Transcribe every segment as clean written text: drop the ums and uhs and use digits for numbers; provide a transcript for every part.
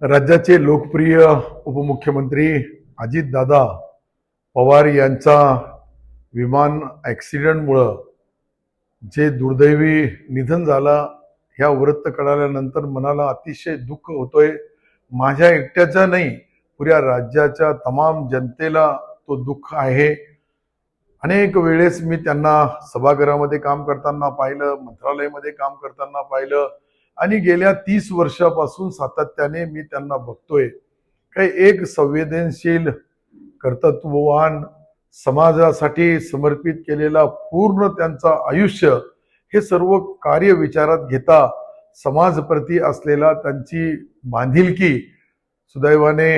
राज्याचे लोकप्रिय उपमुख्यमंत्री अजितदादा पवार यांचा विमान ॲक्सिडेंटमुळं जे दुर्दैवी निधन झालं ह्या वृत्त कळाल्यानंतर मनाला अतिशय दुःख होतोय. माझ्या एकट्याचा नाही, पुऱ्या राज्याच्या तमाम जनतेला तो दुःख आहे. अनेक वेळेस मी त्यांना सभागृहामध्ये काम करताना पाहिलं, मंत्रालयामध्ये काम करताना पाहिलं आणि गेल्या 30 वर्षापासून सातत्याने मी त्यांना बघतोय. काही एक संवेदनशील, कर्तृत्ववान, समाजासाठी समर्पित केलेला पूर्ण त्यांचा आयुष्य, हे सर्व कार्य विचारात घेता समाजप्रती असलेला त्यांची बांधिलकी, सुदैवाने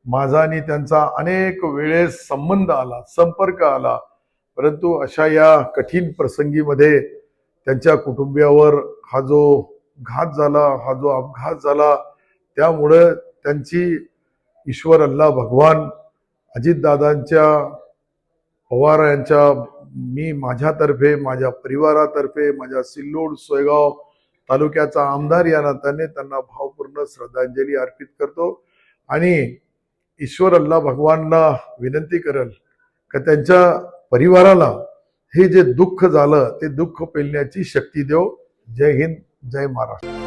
माझा आणि त्यांचा अनेक वेळेस संबंध आला, संपर्क आला. परंतु अशा या कठीण प्रसंगीमध्ये त्यांच्या कुटुंबियावर हा जो घात झाला, हा जो अपघात झाला, त्यामुळे त्यांची ईश्वर अल्लाह भगवान अजितदादांच्या पवार यांच्या मी माझ्यातर्फे, माझ्या परिवारातर्फे, माझ्या सिल्लोड सोयगाव तालुक्याचा आमदार या नात्याने त्यांना भावपूर्ण श्रद्धांजली अर्पित करतो आणि ईश्वर अल्लाह भगवानला विनंती करेल का त्यांच्या परिवाराला हे जे दुःख झालं ते दुःख पेलण्याची शक्ती देव. जय हिंद, जय महाराष्ट्र.